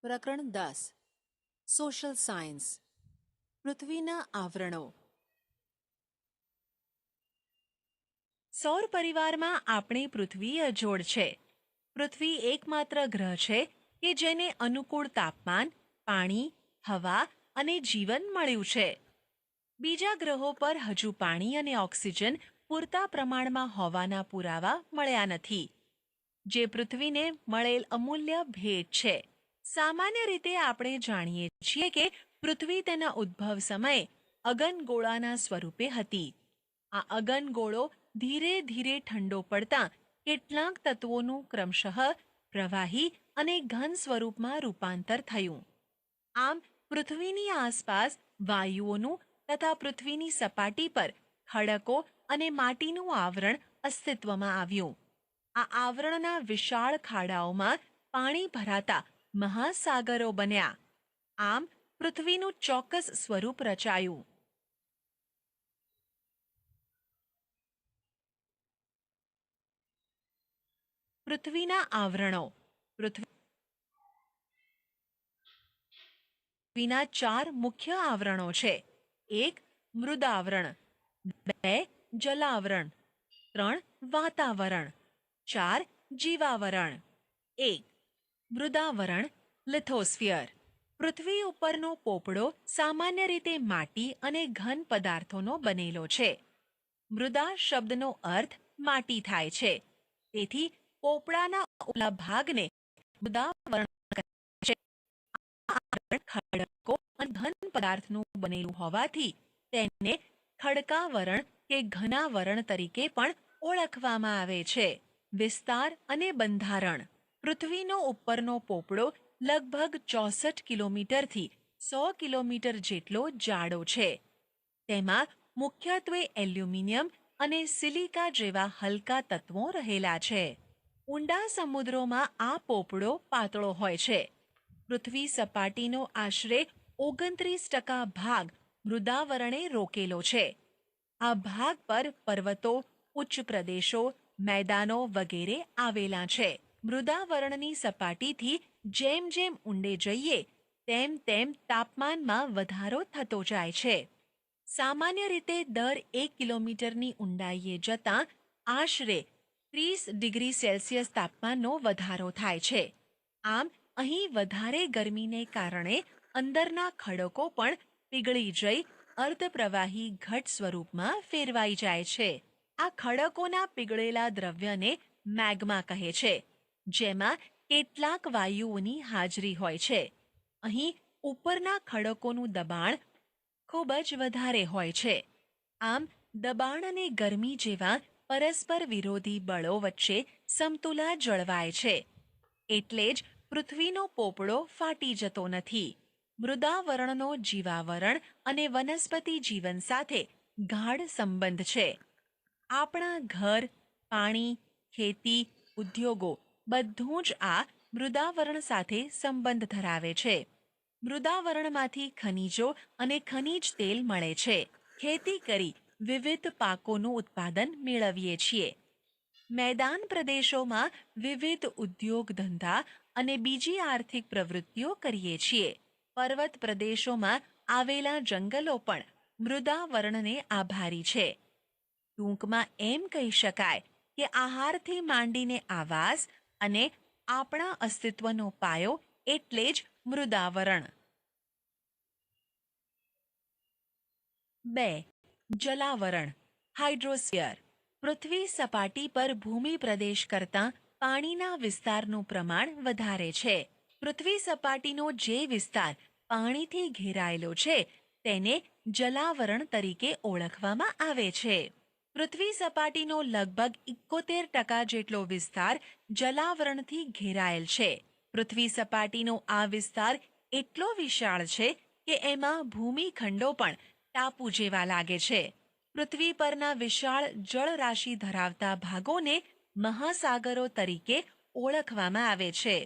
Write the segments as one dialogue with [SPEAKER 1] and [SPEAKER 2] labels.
[SPEAKER 1] પ્રકરણ 10 social science પૃથ્વીના આવરણો.
[SPEAKER 2] સૌર પરિવારમાં આપણી પૃથ્વી અજોડ છે. પૃથ્વી એકમાત્ર ગ્રહ છે કે જેને અનુકૂળ તાપમાન, પાણી, હવા અને જીવન મળ્યું છે. બીજા ગ્રહો પર હજુ પાણી અને ઓક્સિજન પૂરતા પ્રમાણમાં હોવાના પુરાવા મળ્યા નથી, જે પૃથ્વીને મળેલ અમૂલ્ય ભેટ છે. સામાન્ય રીતે આપણે જાણીએ છીએ કે પૃથ્વી તેના ઉદ્ભવ સમયે અગનગોળાના સ્વરૂપે હતી. આ અગનગોળો ધીરે ધીરે ઠંડો પડતા કેટલાક તત્વોનું ક્રમશઃ પ્રવાહી અને ઘન સ્વરૂપમાં રૂપાંતર થયું. આમ પૃથ્વીની આસપાસ વાયુઓનું તથા પૃથ્વીની સપાટી પર ખડકો અને માટીનું આવરણ અસ્તિત્વમાં આવ્યું. આ આવરણના વિશાળ ખાડાઓમાં પાણી ભરાતા મહાસાગરો બન્યા. આમ પૃથ્વીનું ચોક્કસ સ્વરૂપ રચાયું. પૃથ્વીના આવરણો. પૃથ્વીના 4 મુખ્ય આવરણો છે. 1. મૃદાવરણ, 2. જલાવરણ, 3. વાતાવરણ, 4. જીવાવરણ. 1. મૃદાવરણ લિથોસ્ફિયર. પૃથ્વી ઉપરનો પોપડો સામાન્ય રીતે માટી અને ઘન પદાર્થોનો બનેલો છે. મૃદા શબ્દનો અર્થ માટી થાય છે. તેથી પોપડાના ઉપલા ભાગને મૃદાવરણ કહે છે. આ આવરણ ખડકો અને ઘન પદાર્થનું બનેલું હોવાથી તેને ખડકાવરણ કે ઘનાવરણ તરીકે પણ ઓળખવામાં આવે છે. વિસ્તાર અને બંધારણ. પૃથ્વીનો ઉપરનો પોપડો લગભગ 64 કિલોમીટરથી 100 કિલોમીટર જેટલો જાડો છે. તેમાં મુખ્યત્વે એલ્યુમિનિયમ અને સિલિકા જેવા હલકા તત્વો રહેલા છે. ઊંડા સમુદ્રોમાં આ પોપડો પાતળો હોય છે. પૃથ્વી સપાટીનો આશરે 29% ભાગ મૃદાવરણે રોકેલો છે. આ ભાગ પર પર્વતો, ઉચ્ચ પ્રદેશો, મેદાનો વગેરે આવેલા છે. મૃદાવરણની સપાટીથી જેમ જેમ ઊંડે જઈએ તેમ તેમ તાપમાનમાં વધારો થતો જાય છે. સામાન્ય રીતે દર 1 કિલોમીટરની ઊંડાઈએ જતાં આશરે 30 ડિગ્રી સેલ્સિયસ તાપમાનનો વધારો થાય છે. આમ અહીં વધારે ગરમીને કારણે અંદરના ખડકો પણ પીગળી જઈ અર્ધપ્રવાહી ઘટ સ્વરૂપમાં ફેરવાઈ જાય છે. આ ખડકોના પીગળેલા દ્રવ્યને મેગ્મા કહે છે, જેમાં કેટલાક વાયુઓની હાજરી હોય છે. અહીં ઉપરના ખડકોનું દબાણ ખૂબ જ વધારે હોય છે. આમ દબાણ અને ગરમી જેવા પરસ્પર વિરોધી બળો વચ્ચે સમતુલા જળવાય છે. એટલે જ પૃથ્વીનો પોપડો ફાટી જતો નથી. મૃદાવરણનો જીવાવરણ અને વનસ્પતિ જીવન સાથે ગાઢ સંબંધ છે. આપણા ઘર, પાણી, ખેતી, ઉદ્યોગો બધું જ આ મૃદાવરણ સાથે સંબંધ ધરાવે છે. મૃદાવરણમાંથી ખનિજો અને ખનિજ તેલ મળે છે. ખેતી કરી વિવિધ પાકોનું ઉત્પાદન મેળવીએ છીએ. મેદાન પ્રદેશોમાં વિવિધ ઉદ્યોગ ધંધા અને બીજી આર્થિક પ્રવૃત્તિઓ કરીએ છીએ. પર્વત પ્રદેશોમાં આવેલા જંગલો પણ મૃદાવરણને આભારી છે. ટૂંકમાં એમ કહી શકાય કે આહારથી માંડીને આવાસ અને આપણા અસ્તિત્વનો પાયો એટલે જ મૃદાવરણ. 2. જલાવરણ હાઇડ્રોસ્ફિયર. પૃથ્વી સપાટી પર ભૂમિ પ્રદેશ કરતાં પાણીના વિસ્તારનું પ્રમાણ વધારે છે. પૃથ્વી સપાટીનો જે વિસ્તાર પાણીથી ઘેરાયેલો છે તેને જલાવરણ તરીકે ઓળખવામાં આવે છે. પૃથ્વી સપાટીનો લગભગ 71% જેટલો વિસ્તાર જલાવરણથી ઘેરાયેલ છે. પૃથ્વી સપાટીનો આ વિસ્તાર એટલો વિશાળ છે કે એમાં ભૂમિખંડો પણ ટાપુ જેવા લાગે છે. પૃથ્વી પરના વિશાળ જળરાશિ ધરાવતા ભાગોને મહાસાગરો તરીકે ઓળખવામાં આવે છે,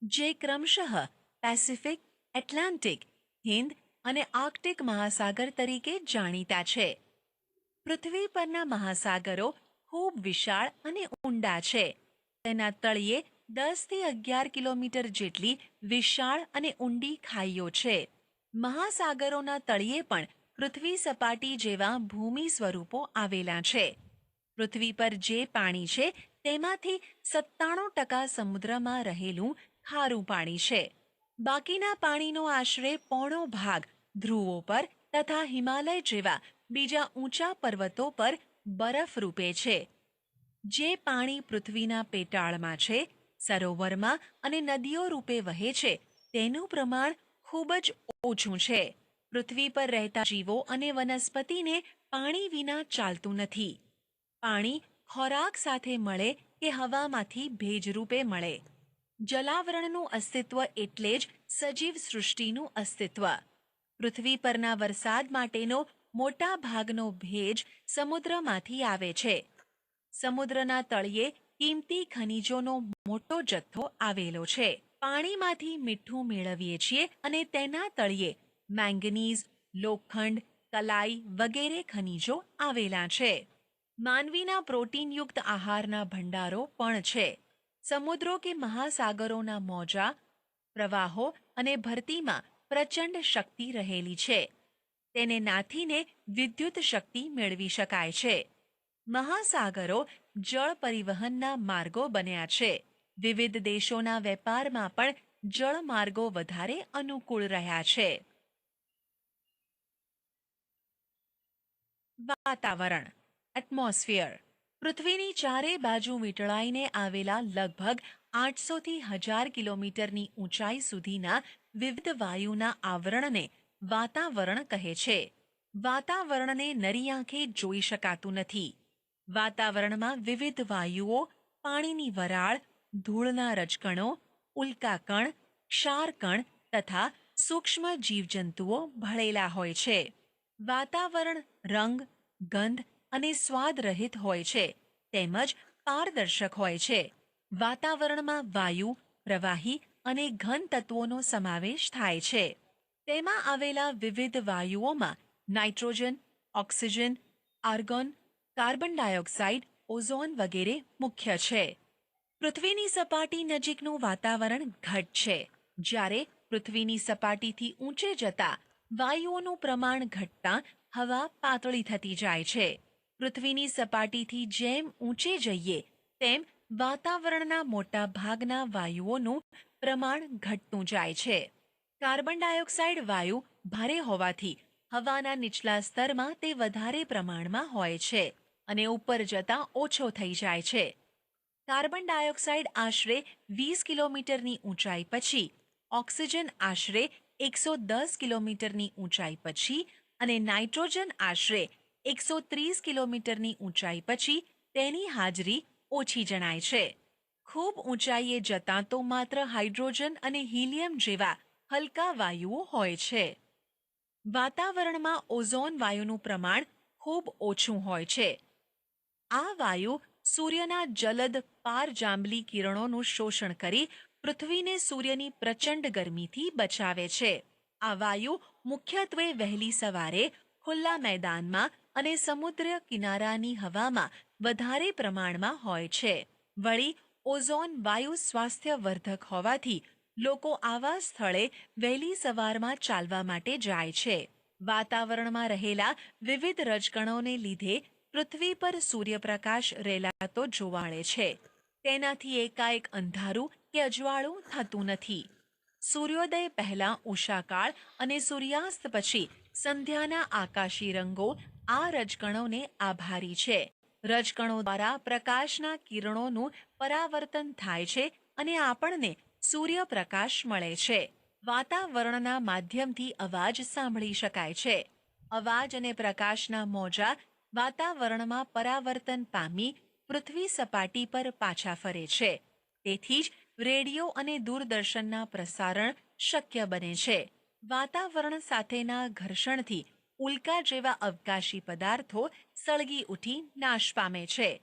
[SPEAKER 2] જે ક્રમશઃ પેસિફિક, એટલાન્ટિક, હિંદ અને આર્કટિક મહાસાગર તરીકે જાણીતા છે. પૃથ્વી પરના મહાસાગરો ખૂબ વિશાળ અને ઊંડા છે. તેના તળિયે 10 થી 11 કિલોમીટર જેટલી વિશાળ અને ઊંડી ખાઈઓ છે. મહાસાગરોના તળિયે પણ પૃથ્વી સપાટી જેવા ભૂમિ સ્વરૂપો આવેલા છે. પૃથ્વી પર જે પાણી છે તેમાંથી 97% સમુદ્રમાં રહેલું ખારું પાણી છે. બાકીના પાણીનો આશરે પોણો ભાગ ધ્રુવો પર તથા હિમાલય જેવા બીજા ઊંચા પર્વતો પર બરફ રૂપે છે. જે પાણી પૃથ્વીના પેટાળમાં છે, સરોવરમાં અને નદીઓ રૂપે વહે છે તેનું પ્રમાણ ખૂબ જ ઓછું છે. પૃથ્વી પર રહેતા જીવો અને વનસ્પતિને પાણી વિના ચાલતું નથી. પાણી ખોરાક સાથે મળે કે હવામાંથી ભેજરૂપે મળે. જલાવરણનું અસ્તિત્વ એટલે જ સજીવ સૃષ્ટિનું અસ્તિત્વ. પૃથ્વી પરના વરસાદ માટેનો મોટા ભાગનો ભેજ સમુદ્રમાંથી આવે છે. સમુદ્રના તળિયે કિંમતી ખનિજોનો મોટો જથ્થો આવેલો છે. પાણીમાંથી મીઠું મેળવીએ છીએ અને તેના તળિયે મેંગનીઝ, લોખંડ, કલાઈ વગેરે ખનિજો આવેલા છે. માનવીના પ્રોટીનયુક્ત આહારના ભંડારો પણ છે. સમુદ્રો કે મહાસાગરોના મોજા, પ્રવાહો અને ભરતીમાં પ્રચંડ શક્તિ રહેલી છે. તેને નાથીને વિદ્યુત શક્તિ મેળવી શકાય છે. મહાસાગરો જળ પરિવહનના માર્ગો બન્યા છે. વિવિધ દેશોના વેપારમાં પણ જળમાર્ગો વધારે અનુકૂળ રહ્યા છે. વાતાવરણ એટમોસ્ફિયર. પૃથ્વીની ચારે બાજુ વીંટળાઈને આવેલા લગભગ 800 થી 1000 કિલોમીટરની ઊંચાઈ સુધીના વિવિધ વાયુના આવરણને વાતાવરણ કહે છે. વાતાવરણને નરી આંખે જોઈ શકાતું નથી. વાતાવરણમાં વિવિધ વાયુઓ, પાણીની વરાળ, ધૂળના રજકણો, ઉલ્કાકણ, ક્ષારકણ તથા સૂક્ષ્મ જીવજંતુઓ ભળેલા હોય છે. વાતાવરણ રંગ, ગંધ અને સ્વાદ રહિત હોય છે તેમજ પારદર્શક હોય છે. વાતાવરણમાં વાયુ, પ્રવાહી અને ઘન તત્વોનો સમાવેશ થાય છે. તેમાં આવેલા વિવિધ વાયુઓમાં nitrogen, oxygen, argon, carbon dioxide, ozone વગેરે મુખ્ય છે. પૃથ્વીની સપાટી નજીકનું વાતાવરણ ઘટ છે. જ્યારે પૃથ્વીની સપાટીથી ઊંચે જતા વાયુઓનું પ્રમાણ ઘટતા હવા પાતળી થતી જાય છે. પૃથ્વીની સપાટીથી જેમ ઊંચે જઈએ તેમ વાતાવરણના મોટા ભાગના વાયુઓનું પ્રમાણ ઘટતું જાય છે. કાર્બન ડાયોક્સાઇડ વાયુ ભારે હોવાથી હવાના નીચલા સ્તરમાં તે વધારે પ્રમાણમાં હોય છે અને ઉપર જતાં ઓછો થઈ જાય છે. કાર્બન ડાયોક્સાઇડ આશરે 20 કિલોમીટરની ઊંચાઈ પછી, ઓક્સિજન આશરે 110 કિલોમીટરની ઊંચાઈ પછી અને નાઇટ્રોજન આશરે 130 કિલોમીટરની ઊંચાઈ પછી તેની હાજરી ઓછી જણાય છે. ખૂબ ઊંચાઈએ જતાં તો માત્ર હાઇડ્રોજન અને હિલિયમ જેવા હલકા વાયુઓ હોય છે. વાતાવરણમાં ઓઝોન વાયુનું પ્રમાણ ખૂબ ઓછું હોય છે. આ વાયુ સૂર્યના જલદ પારજાંબલી કિરણોનું શોષણ કરી પૃથ્વીને સૂર્યની પ્રચંડ ગરમીથી બચાવે છે. આ વાયુ મુખ્યત્વે વહેલી સવારે ખુલ્લા મેદાનમાં અને સમુદ્ર કિનારાની હવામાં વધારે પ્રમાણમાં હોય છે. વળી ઓઝોન વાયુ સ્વાસ્થ્યવર્ધક હોવાથી લોકો આવા સ્થળે વહેલી સવારમાં ચાલવા માટે જાય છે. વાતાવરણમાં રહેલા વિવિધ રજકણોને લીધે પૃથ્વી પર સૂર્યપ્રકાશ રેલાતો જોવા મળે છે. તેનાથી એકાએક અંધારું કે અજવાળું થતું નથી. સૂર્યોદય પહેલા ઉષાકાળ અને સૂર્યાસ્ત પછી સંધ્યાના આકાશી રંગો આ રજકણોને આભારી છે. રજકણો દ્વારા પ્રકાશના કિરણોનું પરાવર્તન થાય છે અને આપણને સૂર્યપ્રકાશ મળે છે. વાતાવરણના માધ્યમથી અવાજ સાંભળી શકાય છે. અવાજ અને પ્રકાશના મોજા વાતાવરણમાં પરાવર્તન પામી પૃથ્વી સપાટી પર પાછા ફરે છે. તેથી જ રેડિયો અને દૂરદર્શનના પ્રસારણ શક્ય બને છે. વાતાવરણ સાથેના ઘર્ષણથી ઉલ્કા જેવા અવકાશી પદાર્થો સળગી ઉઠી નાશ પામે છે.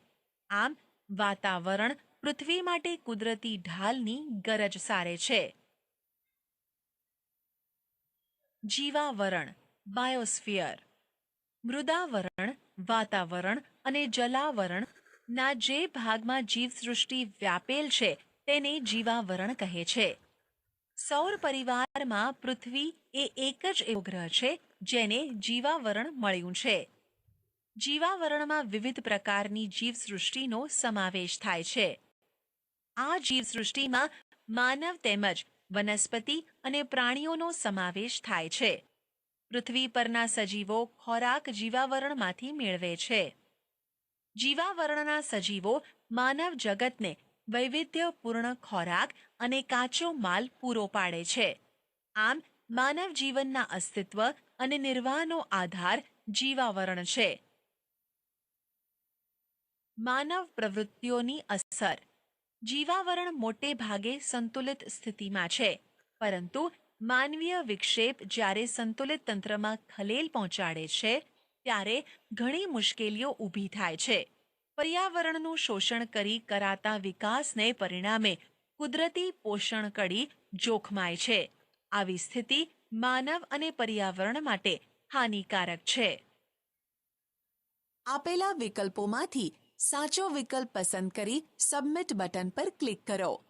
[SPEAKER 2] આમ વાતાવરણ પૃથ્વી માટે કુદરતી ઢાલની ગરજ સારે છે. જીવાવરણ બાયોસ્ફિયર. મૃદાવરણ, વાતાવરણ અને જલાવરણ ના જે ભાગમાં જીવસૃષ્ટિ વ્યાપેલ છે તેને જીવાવરણ કહે છે. સૌર પરિવારમાં પૃથ્વી એ એક જ એવો ગ્રહ છે જેને જીવાવરણ મળ્યું છે. જીવાવરણમાં વિવિધ પ્રકારની જીવસૃષ્ટિનો સમાવેશ થાય છે. આ જીવસૃષ્ટિમાં માનવ તેમજ વનસ્પતિ અને પ્રાણીઓનો સમાવેશ થાય છે. પૃથ્વી પરના સજીવો ખોરાક જીવાવરણમાંથી મેળવે છે. જીવાવરણના સજીવો માનવ જગતને વૈવિધ્યપૂર્ણ ખોરાક અને કાચો માલ પૂરો પાડે છે. આમ માનવ જીવનના અસ્તિત્વ અને નિર્વાહનો આધાર જીવાવરણ છે. માનવ પ્રવૃત્તિઓની અસર. જીવાવરણ મોટે ભાગે સંતુલિત સ્થિતિમાં છે, પરંતુ માનવીય વિક્ષેપ જ્યારે સંતુલિત તંત્રમાં ખલેલ પહોંચાડે છે ત્યારે ઘણી મુશ્કેલીઓ ઊભી થાય છે. પર્યાવરણનું શોષણ કરી કરાતા વિકાસને પરિણામે કુદરતી પોષણ કડી જોખમાય છે. આવી સ્થિતિ માનવ અને પર્યાવરણ માટે હાનિકારક છે.
[SPEAKER 1] આપેલા વિકલ્પોમાંથી સાચો વિકલ્પ પસંદ કરી સબમિટ બટન પર ક્લિક કરો.